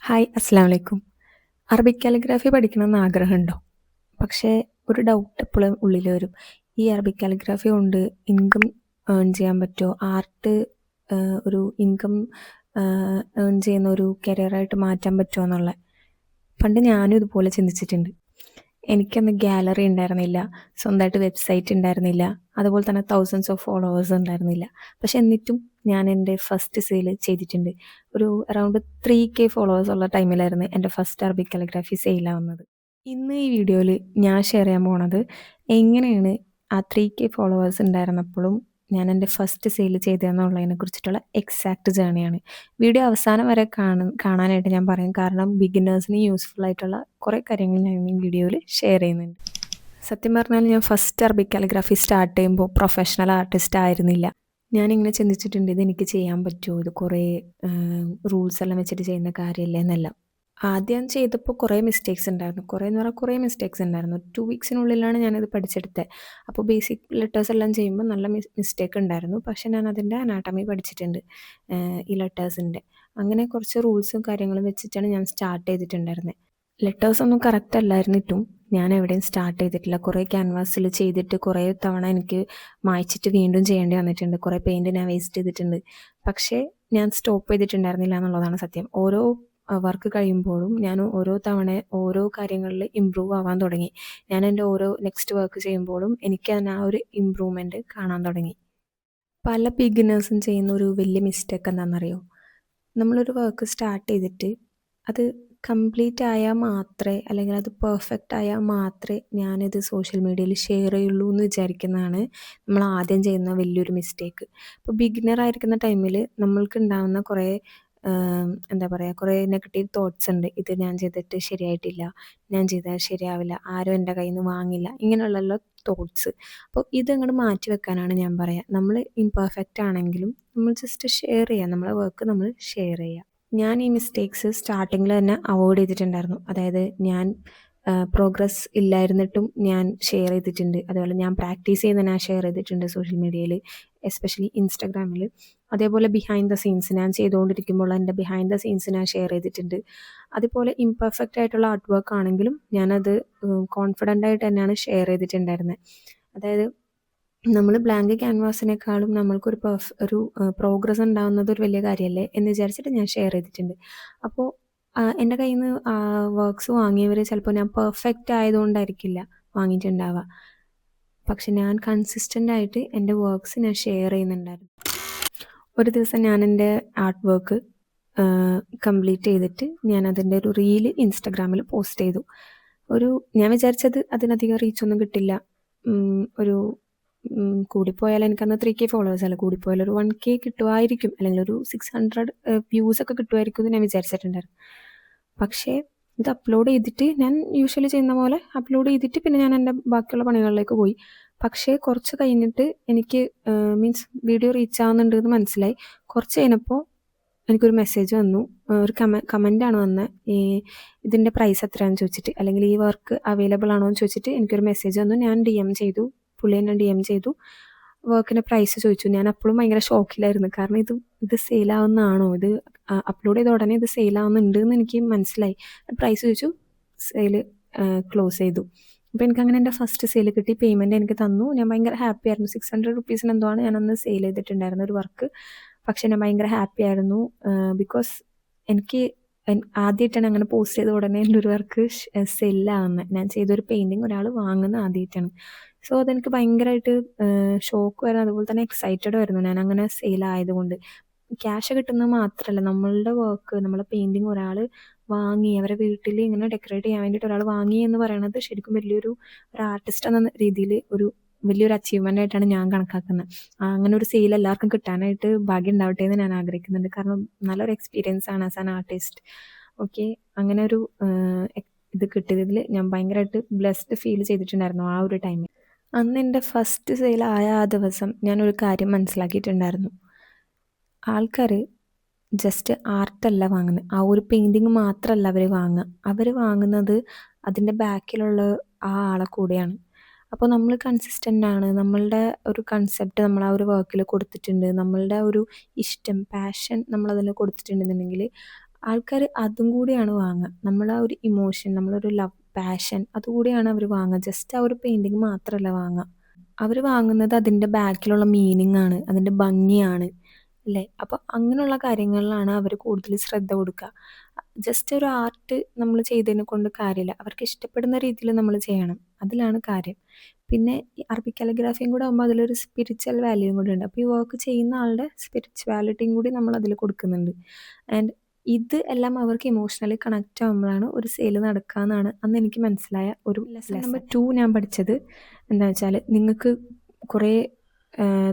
Hi, അസ്സലാമു അലൈക്കും. Arabic calligraphy പഠിക്കണമെന്ന് ആഗ്രഹമുണ്ടോ? പക്ഷേ ഒരു ഡൗട്ട് എപ്പോഴും ഉള്ളിൽ വരും. ഈ അറബിക് കാലിഗ്രാഫി കൊണ്ട് ഇൻകം ഏൺ ചെയ്യാൻ പറ്റുമോ? ആർട്ട് ഒരു ഇൻകം ഏൺ ചെയ്യുന്ന ഒരു കരിയറായിട്ട് മാറ്റാൻ പറ്റുമോ എന്നുള്ള. പണ്ട് ഞാനും ഇതുപോലെ ചിന്തിച്ചിട്ടുണ്ട്. എനിക്കന്ന് ഗാലറി ഉണ്ടായിരുന്നില്ല, സ്വന്തമായിട്ട് വെബ്സൈറ്റ് ഉണ്ടായിരുന്നില്ല, അതുപോലെ തന്നെ തൗസൻഡ്സ് ഓഫ് ഫോളോവേഴ്സ് ഉണ്ടായിരുന്നില്ല. പക്ഷെ എന്നിട്ടും ഞാൻ എൻ്റെ ഫസ്റ്റ് സെയിൽ ചെയ്തിട്ടുണ്ട്. ഒരു അറൗണ്ട് 3K ഫോളോവേഴ്സ് ഉള്ള ടൈമിലായിരുന്നു എൻ്റെ ഫസ്റ്റ് അറബിക് കാലിഗ്രാഫി സെയിലാവുന്നത്. ഇന്ന് ഈ വീഡിയോയിൽ ഞാൻ ഷെയർ ചെയ്യാൻ പോണത് എങ്ങനെയാണ് ആ 3K ഫോളോവേഴ്സ് ഉണ്ടായിരുന്നപ്പോഴും ഞാൻ എൻ്റെ ഫസ്റ്റ് സെയിൽ ചെയ്തതെന്നുള്ളതിനെ കുറിച്ചിട്ടുള്ള എക്സാക്റ്റ് ജേണിയാണ്. വീഡിയോ അവസാനം വരെ കാണാനായിട്ട് ഞാൻ പറയും. കാരണം ബിഗിനേഴ്സിന് യൂസ്ഫുൾ ആയിട്ടുള്ള കുറേ കാര്യങ്ങൾ ഞാൻ ഈ വീഡിയോയിൽ ഷെയർ ചെയ്യുന്നുണ്ട്. സത്യം പറഞ്ഞാൽ ഞാൻ ഫസ്റ്റ് അറബിക് കാലിഗ്രാഫി സ്റ്റാർട്ട് ചെയ്യുമ്പോൾ പ്രൊഫഷണൽ ആർട്ടിസ്റ്റ് ആയിരുന്നില്ല. ഞാനിങ്ങനെ ചിന്തിച്ചിട്ടുണ്ട്, ഇതെനിക്ക് ചെയ്യാൻ പറ്റുമോ, ഇത് കുറേ റൂൾസ് എല്ലാം വെച്ചിട്ട് ചെയ്യുന്ന കാര്യമല്ലേ എന്നെല്ലാം. ആദ്യം ചെയ്തപ്പോൾ കുറേ മിസ്റ്റേക്സ് ഉണ്ടായിരുന്നു. കുറേ എന്ന് പറഞ്ഞാൽ കുറേ മിസ്റ്റേക്സ് ഉണ്ടായിരുന്നു. 2 വീക്സിനുള്ളിലാണ് ഞാനത് പഠിച്ചെടുത്തത്. അപ്പോൾ ബേസിക് ലെറ്റേഴ്സ് എല്ലാം ചെയ്യുമ്പോൾ നല്ല മിസ്റ്റേക്ക് ഉണ്ടായിരുന്നു. പക്ഷേ ഞാൻ അതിൻ്റെ അനാട്ടമി പഠിച്ചിട്ടുണ്ട്, ഈ ലെറ്റേഴ്സിൻ്റെ. അങ്ങനെ കുറച്ച് റൂൾസും കാര്യങ്ങളും വെച്ചിട്ടാണ് ഞാൻ സ്റ്റാർട്ട് ചെയ്തിട്ടുണ്ടായിരുന്നത്. ലെറ്റേഴ്സൊന്നും കറക്റ്റ് അല്ലായിരുന്നിട്ടും ഞാൻ എവിടെയും സ്റ്റാർട്ട് ചെയ്തിട്ടില്ല. കുറേ ക്യാൻവാസിൽ ചെയ്തിട്ട് കുറേ തവണ എനിക്ക് മായ്ച്ചിട്ട് വീണ്ടും ചെയ്യേണ്ടി വന്നിട്ടുണ്ട്. കുറേ പെയിൻറ് ഞാൻ വേസ്റ്റ് ചെയ്തിട്ടുണ്ട്. പക്ഷേ ഞാൻ സ്റ്റോപ്പ് ചെയ്തിട്ടുണ്ടായിരുന്നില്ല എന്നുള്ളതാണ് സത്യം. ഓരോ വർക്ക് കഴിയുമ്പോഴും ഞാൻ ഓരോ തവണ ഓരോ കാര്യങ്ങളിൽ ഇമ്പ്രൂവ് ആവാൻ തുടങ്ങി. ഞാൻ എൻ്റെ ഓരോ നെക്സ്റ്റ് വർക്ക് ചെയ്യുമ്പോഴും എനിക്ക് തന്നെ ആ ഒരു ഇമ്പ്രൂവ്മെൻറ്റ് കാണാൻ തുടങ്ങി. പല ബിഗിനേഴ്സും ചെയ്യുന്ന ഒരു വലിയ മിസ്റ്റേക്ക് എന്താണെന്നറിയോ? നമ്മളൊരു വർക്ക് സ്റ്റാർട്ട് ചെയ്തിട്ട് അത് കംപ്ലീറ്റ് ആയാൽ മാത്രമേ, അല്ലെങ്കിൽ അത് പെർഫെക്റ്റ് ആയാൽ മാത്രമേ ഞാനിത് സോഷ്യൽ മീഡിയയിൽ ഷെയർ ചെയ്യുള്ളൂ എന്ന് വിചാരിക്കുന്നതാണ് നമ്മൾ ആദ്യം ചെയ്യുന്ന വലിയൊരു മിസ്റ്റേക്ക്. ഇപ്പോൾ ബിഗിനർ ആയിരിക്കുന്ന ടൈമിൽ നമ്മൾക്ക് ഉണ്ടാകുന്ന കുറേ എന്താ പറയുക, കുറേ നെഗറ്റീവ് തോട്ട്സ് ഉണ്ട്. ഇത് ഞാൻ ചെയ്തിട്ട് ശരിയായിട്ടില്ല, ഞാൻ ചെയ്താൽ ശരിയാവില്ല, ആരും എൻ്റെ കയ്യിൽ നിന്ന് വാങ്ങില്ല, ഇങ്ങനെയുള്ള തോട്ട്സ്. അപ്പോൾ ഇതങ്ങോട്ട് മാറ്റി വെക്കാനാണ് ഞാൻ പറയുക. നമ്മൾ ഇംപെർഫെക്റ്റ് ആണെങ്കിലും നമ്മൾ ജസ്റ്റ് ഷെയർ ചെയ്യുക, നമ്മളെ വർക്ക് നമ്മൾ ഷെയർ ചെയ്യുക. ഞാൻ ഈ മിസ്റ്റേക്സ് സ്റ്റാർട്ടിങ്ങിൽ തന്നെ അവോയ്ഡ് ചെയ്തിട്ടുണ്ടായിരുന്നു. അതായത് ഞാൻ പ്രോഗ്രസ് ഇല്ലായിരുന്നിട്ടും ഞാൻ ഷെയർ ചെയ്തിട്ടുണ്ട്. അതുപോലെ ഞാൻ പ്രാക്ടീസ് ചെയ്യുന്ന ഞാൻ ഷെയർ ചെയ്തിട്ടുണ്ട് സോഷ്യൽ മീഡിയയിൽ, എസ്പെഷ്യലി ഇൻസ്റ്റാഗ്രാമിൽ. അതേപോലെ ബിഹൈൻഡ് ദ സീൻസ് ഞാൻ ചെയ്തുകൊണ്ടിരിക്കുമ്പോൾ എൻ്റെ ബിഹൈൻഡ് ദ സീൻസ് ഞാൻ ഷെയർ ചെയ്തിട്ടുണ്ട്. അതുപോലെ ഇംപെർഫെക്റ്റ് ആയിട്ടുള്ള ആർട്ട് വർക്ക് ആണെങ്കിലും ഞാനത് കോൺഫിഡൻ്റ് ആയിട്ട് തന്നെയാണ് ഷെയർ ചെയ്തിട്ടുണ്ടായിരുന്നത്. അതായത് നമ്മൾ ബ്ലാങ്ക് ക്യാൻവാസിനേക്കാളും നമ്മൾക്കൊരു ഒരു പ്രോഗ്രസ് ഉണ്ടാകുന്നത് ഒരു വലിയ കാര്യമല്ലേ എന്ന് വിചാരിച്ചിട്ട് ഞാൻ ഷെയർ ചെയ്തിട്ടുണ്ട്. അപ്പോൾ എൻ്റെ കയ്യിൽ നിന്ന് വർക്ക്സ് വാങ്ങിയവർ ചിലപ്പോൾ ഞാൻ പെർഫെക്റ്റ് ആയതുകൊണ്ടായിരിക്കില്ല വാങ്ങിയിട്ടുണ്ടാവുക. പക്ഷെ ഞാൻ കൺസിസ്റ്റൻ്റ് ആയിട്ട് എൻ്റെ വർക്ക്സ് ഞാൻ ഷെയർ ചെയ്യുന്നുണ്ടായിരുന്നു. ഒരു ദിവസം ഞാൻ എൻ്റെ ആർട്ട് വർക്ക് കംപ്ലീറ്റ് ചെയ്തിട്ട് ഞാൻ അതിൻ്റെ ഒരു റീല് ഇൻസ്റ്റഗ്രാമിൽ പോസ്റ്റ് ചെയ്തു. ഞാൻ വിചാരിച്ചത് അതിനധികം റീച്ചൊന്നും കിട്ടില്ല. ഒരു കൂടിപ്പോയാൽ എനിക്കന്ന് 3K ഫോളോവേഴ്സ് അല്ല, കൂടിപ്പോയാൽ ഒരു 1K കിട്ടുമായിരിക്കും, അല്ലെങ്കിൽ ഒരു 600 വ്യൂസ് ഒക്കെ കിട്ടുമായിരിക്കും എന്ന് ഞാൻ വിചാരിച്ചിട്ടുണ്ടായിരുന്നു. പക്ഷേ ഇത് അപ്ലോഡ് ചെയ്തിട്ട് ഞാൻ യൂഷ്വലി ചെയ്യുന്ന പോലെ അപ്ലോഡ് ചെയ്തിട്ട് പിന്നെ ഞാൻ എൻ്റെ ബാക്കിയുള്ള പണികളിലേക്ക് പോയി. പക്ഷേ കുറച്ച് കഴിഞ്ഞിട്ട് എനിക്ക് മീൻസ് വീഡിയോ റീച്ച് ആവുന്നുണ്ട് എന്ന് മനസ്സിലായി. കുറച്ച് കഴിഞ്ഞപ്പോൾ എനിക്കൊരു മെസ്സേജ് വന്നു. ഒരു കമൻ്റാണ് വന്നത്. ഇതിൻ്റെ പ്രൈസ് എത്രയാണെന്ന് ചോദിച്ചിട്ട്, അല്ലെങ്കിൽ ഈ വർക്ക് അവൈലബിൾ ആണോ എന്ന് ചോദിച്ചിട്ട് എനിക്കൊരു മെസ്സേജ് വന്നു. ഞാൻ DM ചെയ്തു. പുള്ളി എന്നെ DM ചെയ്തു. വർക്കിൻ്റെ പ്രൈസ് ചോദിച്ചു. ഞാൻ അപ്പോഴും ഭയങ്കര ഷോക്കിലായിരുന്നു. കാരണം ഇത് സെയിലാവുന്നതാണോ, ഇത് അപ്ലോഡ് ചെയ്ത ഉടനെ ഇത് സെയിലാവുന്നുണ്ട് എന്ന് എനിക്ക് മനസ്സിലായി. പ്രൈസ് ചോദിച്ചു, സെയിൽ ക്ലോസ് ചെയ്തു. അപ്പോൾ എനിക്കങ്ങനെ എൻ്റെ ഫസ്റ്റ് സെയിൽ കിട്ടി. പേയ്മെൻറ്റ് എനിക്ക് തന്നു. ഞാൻ ഭയങ്കര ഹാപ്പി ആയിരുന്നു. 600 റുപ്പീസിന് എന്തോ ആണ് ഞാനന്ന് സെയിൽ ചെയ്തിട്ടുണ്ടായിരുന്ന ഒരു വർക്ക്. പക്ഷേ ഞാൻ ഭയങ്കര ഹാപ്പി ആയിരുന്നു. ബിക്കോസ് എനിക്ക് ആദ്യമായിട്ടാണ് അങ്ങനെ പോസ്റ്റ് ചെയ്ത ഉടനെ എൻ്റെ ഒരു വർക്ക് സെല്ലാവുന്നത്. ഞാൻ ചെയ്തൊരു പെയിൻറ്റിങ് ഒരാൾ വാങ്ങുന്നത് ആദ്യമായിട്ടാണ്. സോ അതെനിക്ക് ഭയങ്കരമായിട്ട് ഷോക്ക് വരുന്നു, അതുപോലെ തന്നെ എക്സൈറ്റഡ് ആയിരുന്നു ഞാൻ അങ്ങനെ സെയിലായതുകൊണ്ട്. ക്യാഷ് കിട്ടുന്നത് മാത്രമല്ല, നമ്മളുടെ വർക്ക്, നമ്മളെ പെയിൻറ്റിങ് ഒരാൾ വാങ്ങി അവരെ വീട്ടിൽ ഇങ്ങനെ ഡെക്കറേറ്റ് ചെയ്യാൻ വേണ്ടിയിട്ട് ഒരാൾ വാങ്ങി എന്ന് പറയുന്നത് ശരിക്കും ഒരു ആർട്ടിസ്റ്റ് എന്ന രീതിയിൽ വലിയൊരു അച്ചീവ്മെൻ്റ് ആയിട്ടാണ് ഞാൻ കണക്കാക്കുന്നത്. അങ്ങനെ ഒരു സെയിൽ എല്ലാവർക്കും കിട്ടാനായിട്ട് ഭാഗ്യം ഉണ്ടാവട്ടെ എന്ന് ഞാൻ ആഗ്രഹിക്കുന്നുണ്ട്. കാരണം നല്ലൊരു എക്സ്പീരിയൻസ് ആണ് ആസ് ആൻ ആർട്ടിസ്റ്റ്. ഓക്കെ, അങ്ങനെ ഒരു ഇത് കിട്ടിയതിൽ ഞാൻ ഭയങ്കരമായിട്ട് ബ്ലെസ്ഡ് ഫീൽ ചെയ്തിട്ടുണ്ടായിരുന്നു ആ ഒരു ടൈമിൽ. അന്ന് എൻ്റെ ഫസ്റ്റ് സെയിലായ ആ ദിവസം ഞാനൊരു കാര്യം മനസ്സിലാക്കിയിട്ടുണ്ടായിരുന്നു. ആൾക്കാർ ജസ്റ്റ് ആർട്ടല്ല വാങ്ങുന്നത്, ആ ഒരു പെയിൻറ്റിങ് മാത്രമല്ല അവർ വാങ്ങുക. അവർ വാങ്ങുന്നത് അതിൻ്റെ ബാക്കിലുള്ള ആ ആളെ കൂടെയാണ്. അപ്പോൾ നമ്മൾ കൺസിസ്റ്റൻ്റ് ആണ്, നമ്മളുടെ ഒരു കൺസെപ്റ്റ് നമ്മൾ ആ ഒരു വർക്കിൽ കൊടുത്തിട്ടുണ്ട്, നമ്മളുടെ ഒരു ഇഷ്ടം, പാഷൻ നമ്മളതിൽ കൊടുത്തിട്ടുണ്ടെന്നുണ്ടെങ്കിൽ ആൾക്കാർ അതും കൂടിയാണ് വാങ്ങുക. നമ്മളാ ഒരു ഇമോഷൻ, നമ്മളൊരു ലവ്, പാഷൻ അതുകൂടിയാണ് അവർ വാങ്ങുക. ജസ്റ്റ് ആ ഒരു പെയിൻറ്റിങ് മാത്രമല്ല വാങ്ങുക. അവർ വാങ്ങുന്നത് അതിൻ്റെ ബാക്കിലുള്ള മീനിങ് ആണ്, അതിൻ്റെ ഭംഗിയാണ് അല്ലേ? അപ്പോൾ അങ്ങനെയുള്ള കാര്യങ്ങളിലാണ് അവർ കൂടുതൽ ശ്രദ്ധ കൊടുക്കുക. ജസ്റ്റ് ഒരു ആർട്ട് നമ്മൾ ചെയ്തതിനെ കൊണ്ട് കാര്യമില്ല. അവർക്ക് ഇഷ്ടപ്പെടുന്ന രീതിയിൽ നമ്മൾ ചെയ്യണം. അതിലാണ് കാര്യം. പിന്നെ ഈ അറബിക് കാലിഗ്രാഫിയും കൂടെ ആകുമ്പോൾ അതിലൊരു സ്പിരിച്വൽ വാല്യൂയും കൂടി ഉണ്ട്. അപ്പോൾ ഈ വർക്ക് ചെയ്യുന്ന ആളുടെ സ്പിരിച്വാലിറ്റിയും കൂടി നമ്മൾ അതിൽ കൊടുക്കുന്നുണ്ട്. ആൻഡ് ഇത് എല്ലാം അവർക്ക് ഇമോഷണലി കണക്റ്റ് ആകുമ്പോഴാണ് ഒരു സെയിൽ നടക്കുക എന്നാണ് അന്ന് എനിക്ക് മനസ്സിലായ ഒരു ലെസൺ. നമ്പർ 2 ഞാൻ പഠിച്ചത് എന്താ വെച്ചാൽ, നിങ്ങൾക്ക് കുറേ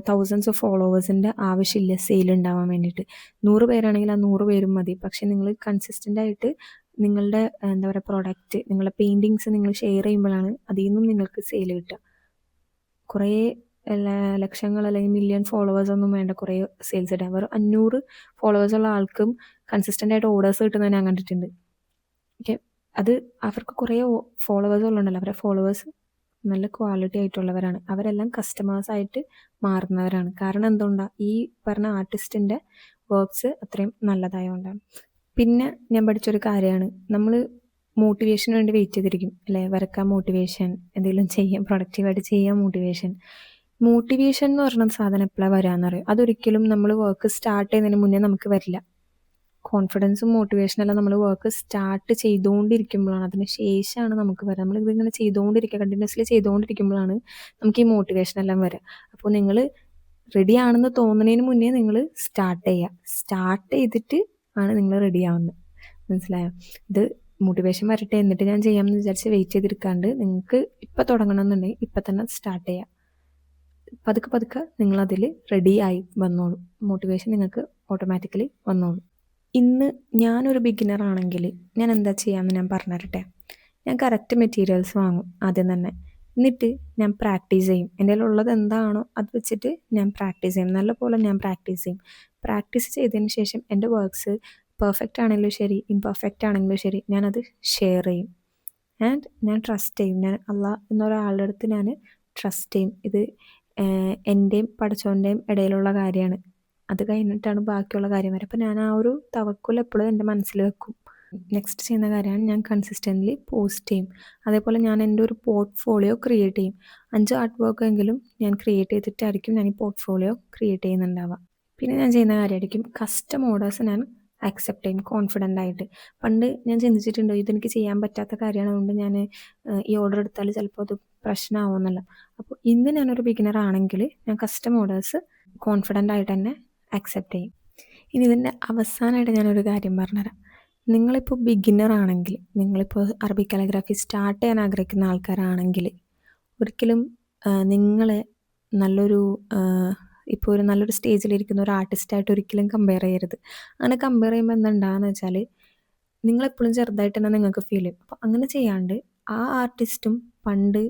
തൗസൻഡ്സ് ഓഫ് ഫോളോവേഴ്സിൻ്റെ ആവശ്യമില്ല സെയിൽ ഉണ്ടാവാൻ വേണ്ടിയിട്ട്. 100 പേരാണെങ്കിൽ ആ 100 പേരും മതി. പക്ഷെ നിങ്ങൾ കൺസിസ്റ്റൻ്റ് ആയിട്ട് നിങ്ങളുടെ എന്താ പറയുക പ്രൊഡക്റ്റ്, നിങ്ങളുടെ പെയിൻറ്റിങ്സ് നിങ്ങൾ ഷെയർ ചെയ്യുമ്പോഴാണ് അതിൽ നിന്നും നിങ്ങൾക്ക് സെയിൽ കിട്ടുക. കുറേ ലക്ഷങ്ങൾ അല്ലെങ്കിൽ മില്യൺ ഫോളോവേഴ്സ് ഒന്നും വേണ്ട കുറേ സെയിൽസ് ഇടാൻ. വെറും 500 ഫോളോവേഴ്സ് ഉള്ള ആൾക്കും കൺസിസ്റ്റൻ്റ് ആയിട്ട് ഓർഡേഴ്സ് കിട്ടുന്നത് ഞാൻ കണ്ടിട്ടുണ്ട്. ഓക്കെ, അത് അവർക്ക് കുറേ ഫോളോവേഴ്സ് ഉള്ളതുണ്ടല്ലോ, അവരുടെ ഫോളോവേഴ്സ് നല്ല ക്വാളിറ്റി ആയിട്ടുള്ളവരാണ്. അവരെല്ലാം കസ്റ്റമേഴ്സായിട്ട് മാറുന്നവരാണ്. കാരണം എന്തുകൊണ്ടാണ്? ഈ പറഞ്ഞ ആർട്ടിസ്റ്റിൻ്റെ വർക്ക്സ് അത്രയും നല്ലതായതുകൊണ്ടാണ്. പിന്നെ ഞാൻ പഠിച്ചൊരു കാര്യമാണ്, നമ്മൾ മോട്ടിവേഷന് വേണ്ടി വെയിറ്റ് ചെയ്തിരിക്കും അല്ലേ? വരക്കാൻ മോട്ടിവേഷൻ, എന്തെങ്കിലും ചെയ്യാൻ പ്രൊഡക്റ്റീവായിട്ട് ചെയ്യാൻ മോട്ടിവേഷൻ. മോട്ടിവേഷൻ എന്ന് പറയുന്ന സാധനം എപ്പോഴാണ് വരാമെന്നറിയും? അതൊരിക്കലും നമ്മൾ വർക്ക് സ്റ്റാർട്ട് ചെയ്യുന്നതിന് മുന്നേ നമുക്ക് വരില്ല. കോൺഫിഡൻസും മോട്ടിവേഷനെല്ലാം നമ്മൾ വർക്ക് സ്റ്റാർട്ട് ചെയ്തുകൊണ്ടിരിക്കുമ്പോഴാണ്, അതിന് ശേഷമാണ് നമുക്ക് വരിക. നമ്മളിതിങ്ങനെ ചെയ്തുകൊണ്ടിരിക്കുക, കണ്ടിന്യൂസ്ലി ചെയ്തുകൊണ്ടിരിക്കുമ്പോഴാണ് നമുക്ക് ഈ മോട്ടിവേഷൻ എല്ലാം വരിക. അപ്പോൾ നിങ്ങൾ റെഡി ആണെന്ന് തോന്നുന്നതിന് മുന്നേ നിങ്ങൾ സ്റ്റാർട്ട് ചെയ്യുക. സ്റ്റാർട്ട് ചെയ്തിട്ട് ആണ് നിങ്ങൾ റെഡി ആവുന്നത്. മനസ്സിലായോ? ഇത് മോട്ടിവേഷൻ വരട്ടെ എന്നിട്ട് ഞാൻ ചെയ്യാമെന്ന് വിചാരിച്ച് വെയിറ്റ് ചെയ്തിരിക്കാണ്ട് നിങ്ങൾക്ക് ഇപ്പം തുടങ്ങണമെന്നുണ്ടെങ്കിൽ ഇപ്പം തന്നെ സ്റ്റാർട്ട് ചെയ്യാം. പതുക്കെ പതുക്കെ നിങ്ങളതിൽ റെഡി ആയി വന്നോളൂ. മോട്ടിവേഷൻ നിങ്ങൾക്ക് ഓട്ടോമാറ്റിക്കലി വന്നോളൂ. ഇന്ന് ഞാനൊരു ബിഗിനർ ആണെങ്കിൽ ഞാൻ എന്താ ചെയ്യാമെന്ന് ഞാൻ പറഞ്ഞു തരട്ടെ. ഞാൻ കറക്റ്റ് മെറ്റീരിയൽസ് വാങ്ങും ആദ്യം തന്നെ. എന്നിട്ട് ഞാൻ പ്രാക്ടീസ് ചെയ്യും. എൻ്റെ കയ്യിലുള്ളത് എന്താണോ അത് വെച്ചിട്ട് ഞാൻ പ്രാക്ടീസ് ചെയ്യും. നല്ലപോലെ ഞാൻ പ്രാക്ടീസ് ചെയ്യും. പ്രാക്ടീസ് ചെയ്തതിന് ശേഷം എൻ്റെ വർക്ക്സ് പെർഫെക്റ്റ് ആണെങ്കിലും ശരി, ഇംപെർഫെക്റ്റ് ആണെങ്കിലും ശരി, ഞാനത് ഷെയർ ചെയ്യും. ആൻഡ് ഞാൻ ട്രസ്റ്റ് ചെയ്യും. ഞാൻ അള്ളാഹ് എന്നൊരാളുടെ അടുത്ത് ഞാൻ ട്രസ്റ്റ് ചെയ്യും. ഇത് എൻ്റെയും പടച്ചോൻ്റെയും ഇടയിലുള്ള കാര്യമാണ്. അത് കഴിഞ്ഞിട്ടാണ് ബാക്കിയുള്ള കാര്യം വരെ. അപ്പോൾ ഞാൻ ആ ഒരു തവക്കുൽ എപ്പോഴും എൻ്റെ മനസ്സിൽ വെക്കും. നെക്സ്റ്റ് ചെയ്യുന്ന കാര്യമാണ് ഞാൻ കൺസിസ്റ്റൻ്റ്ലി പോസ്റ്റ് ചെയ്യും. അതേപോലെ ഞാൻ എൻ്റെ ഒരു പോർട്ട്ഫോളിയോ ക്രിയേറ്റ് ചെയ്യും. 5 ആർട്ട് വർക്ക് എങ്കിലും ഞാൻ ക്രിയേറ്റ് ചെയ്തിട്ടായിരിക്കും ഞാൻ ഈ പോർട്ട്ഫോളിയോ ക്രിയേറ്റ് ചെയ്യുന്നുണ്ടാവുക. പിന്നെ ഞാൻ ചെയ്യുന്ന കാര്യമായിരിക്കും കസ്റ്റം ഓർഡേഴ്സ് ഞാൻ അക്സെപ്റ്റ് ചെയ്യും കോൺഫിഡൻ്റ് ആയിട്ട്. പണ്ട് ഞാൻ ചിന്തിച്ചിട്ടുണ്ടോ ഇതെനിക്ക് ചെയ്യാൻ പറ്റാത്ത കാര്യമാണ്, അതുകൊണ്ട് ഞാൻ ഈ ഓർഡർ എടുത്താൽ ചിലപ്പോൾ അത് പ്രശ്നമാവുമെന്നല്ല. അപ്പോൾ ഇന്ന് ഞാനൊരു ബിഗിനർ ആണെങ്കിൽ ഞാൻ കസ്റ്റം ഓർഡേഴ്സ് കോൺഫിഡൻ്റ് ആയിട്ട് തന്നെ അക്സെപ്റ്റ് ചെയ്യും. ഇനി ഇതിൻ്റെ അവസാനമായിട്ട് ഞാനൊരു കാര്യം പറഞ്ഞുതരാം. നിങ്ങളിപ്പോൾ ബിഗിനർ ആണെങ്കിൽ, നിങ്ങളിപ്പോൾ അറബിക് കാലിഗ്രാഫി സ്റ്റാർട്ട് ചെയ്യാൻ ആഗ്രഹിക്കുന്ന ആൾക്കാരാണെങ്കിൽ ഒരിക്കലും നിങ്ങളെ നല്ലൊരു ഇപ്പോൾ ഒരു നല്ലൊരു സ്റ്റേജിലിരിക്കുന്ന ഒരു ആർട്ടിസ്റ്റായിട്ട് ഒരിക്കലും കമ്പയർ ചെയ്യരുത്. അങ്ങനെ കമ്പയർ ചെയ്യുമ്പോൾ എന്തുണ്ടാകുകയെന്ന് വെച്ചാൽ നിങ്ങളെപ്പോഴും ചെറുതായിട്ട് തന്നെ നിങ്ങൾക്ക് ഫീൽ ചെയ്യും. അപ്പോൾ അങ്ങനെ ചെയ്യാണ്ട് ആ ആർട്ടിസ്റ്റും പണ്ട്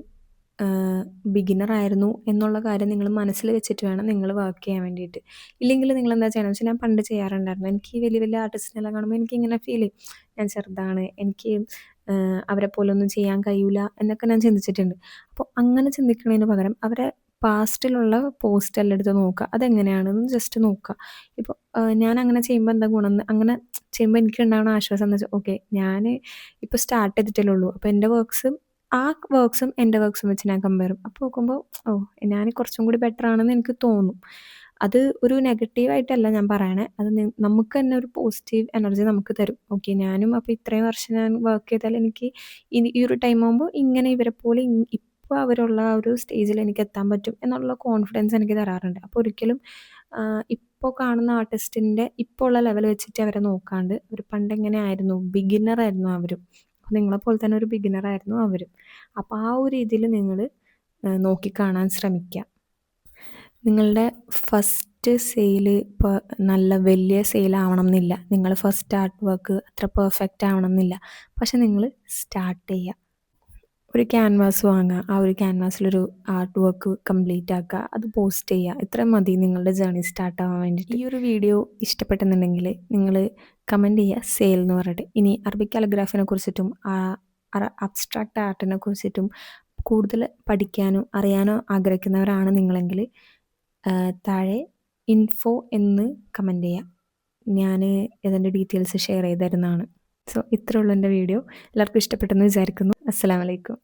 ബിഗിനർ ആയിരുന്നു എന്നുള്ള കാര്യം നിങ്ങൾ മനസ്സിൽ വെച്ചിട്ട് വേണം നിങ്ങൾ വർക്ക് ചെയ്യാൻ വേണ്ടിയിട്ട്. ഇല്ലെങ്കിൽ നിങ്ങൾ എന്താ ചെയ്യണമെന്ന് വെച്ചാൽ, ഞാൻ പണ്ട് ചെയ്യാറുണ്ടായിരുന്നു. എനിക്ക് വലിയ വലിയ ആർട്ടിസ്റ്റിനെല്ലാം കാണുമ്പോൾ എനിക്കിങ്ങനെ ഫീൽ ചെയ്യും, ഞാൻ ചെറുതാണ്, എനിക്ക് അവരെ പോലെ ഒന്നും ചെയ്യാൻ കഴിയില്ല എന്നൊക്കെ ഞാൻ ചിന്തിച്ചിട്ടുണ്ട്. അപ്പോൾ അങ്ങനെ ചിന്തിക്കുന്നതിന് പകരം അവരെ പാസ്റ്റിലുള്ള പോസ്റ്റെല്ലാം എടുത്ത് നോക്കുക, അതെങ്ങനെയാണെന്ന് ജസ്റ്റ് നോക്കുക. ഇപ്പോൾ ഞാൻ അങ്ങനെ ചെയ്യുമ്പോൾ എന്താ ഗുണം, അങ്ങനെ ചെയ്യുമ്പോൾ എനിക്കുണ്ടാകുന്ന ആശ്വാസം എന്ന് വെച്ചാൽ, ഓക്കെ ഞാൻ ഇപ്പോൾ സ്റ്റാർട്ട് ചെയ്തിട്ടല്ലേ ഉള്ളൂ, അപ്പോൾ എൻ്റെ വർക്ക്സും ആ വർക്ക്സും എൻ്റെ വർക്ക്സും വെച്ച് ഞാൻ കമ്പയർ ചെയ്യും. അപ്പോൾ നോക്കുമ്പോൾ ഞാൻ കുറച്ചും കൂടി ബെറ്റർ ആണെന്ന് എനിക്ക് തോന്നും. അത് ഒരു നെഗറ്റീവായിട്ടല്ല ഞാൻ പറയണേ, അത് നമുക്ക് തന്നെ ഒരു പോസിറ്റീവ് എനർജി നമുക്ക് തരും. ഓക്കെ, ഞാനും അപ്പോൾ ഇത്രയും വർഷം ഞാൻ വർക്ക് ചെയ്താൽ എനിക്ക് ഈ ഒരു ടൈം ആകുമ്പോൾ ഇങ്ങനെ ഇവരെ പോലെ ഇപ്പോൾ അവരുള്ള ആ ഒരു സ്റ്റേജിൽ എനിക്ക് എത്താൻ പറ്റും എന്നുള്ള കോൺഫിഡൻസ് എനിക്ക് തരാറുണ്ട്. അപ്പോൾ ഒരിക്കലും ഇപ്പോൾ കാണുന്ന ആർട്ടിസ്റ്റിൻ്റെ ഇപ്പോൾ ഉള്ള ലെവൽ വെച്ചിട്ട് അവരെ നോക്കാണ്ട്, അവർ പണ്ട് എങ്ങനെ ആയിരുന്നു, ബിഗിനർ ആയിരുന്നു അവരും, നിങ്ങളെപ്പോലെ തന്നെ ഒരു ബിഗിനർ ആയിരുന്നു അവരും. അപ്പോൾ ആ ഒരു രീതിയിൽ നിങ്ങൾ നോക്കിക്കാണാൻ ശ്രമിക്കുക. നിങ്ങളുടെ ഫസ്റ്റ് സെയിൽ ഇപ്പോൾ നല്ല വലിയ സെയിലാവണം എന്നില്ല, നിങ്ങൾ ഫസ്റ്റ് ആർട്ട് വർക്ക് അത്ര പെർഫെക്റ്റ് ആവണം എന്നില്ല. പക്ഷെ നിങ്ങൾ സ്റ്റാർട്ട് ചെയ്യുക. ഒരു ക്യാൻവാസ് വാങ്ങുക, ആ ഒരു ക്യാൻവാസിലൊരു ആർട്ട് വർക്ക് കംപ്ലീറ്റ് ആക്കുക, അത് പോസ്റ്റ് ചെയ്യുക. ഇത്രയും മതി നിങ്ങളുടെ ജേർണി സ്റ്റാർട്ട് ആവാൻ വേണ്ടിയിട്ട്. ഈ ഒരു വീഡിയോ ഇഷ്ടപ്പെട്ടെന്നുണ്ടെങ്കിൽ നിങ്ങൾ കമൻറ്റ് ചെയ്യുക സെയിൽ എന്ന് പറഞ്ഞിട്ട്. ഇനി അറബിക് കാലിഗ്രാഫിനെ കുറിച്ചിട്ടും അബ്സ്ട്രാക്റ്റ് ആർട്ടിനെ കുറിച്ചിട്ടും കൂടുതൽ പഠിക്കാനോ അറിയാനോ ആഗ്രഹിക്കുന്നവരാണ് നിങ്ങളെങ്കിൽ താഴെ ഇൻഫോ എന്ന് കമൻറ്റ് ചെയ്യുക. ഞാൻ ഇതിൻ്റെ ഡീറ്റെയിൽസ് ഷെയർ ചെയ്ത് തരുന്നതാണ്. സോ ഇത്രേ ഉള്ളൂ എൻ്റെ വീഡിയോ. എല്ലാവർക്കും ഇഷ്ടപ്പെട്ടെന്ന് വിചാരിക്കുന്നു. അസ്സലാമു അലൈക്കും.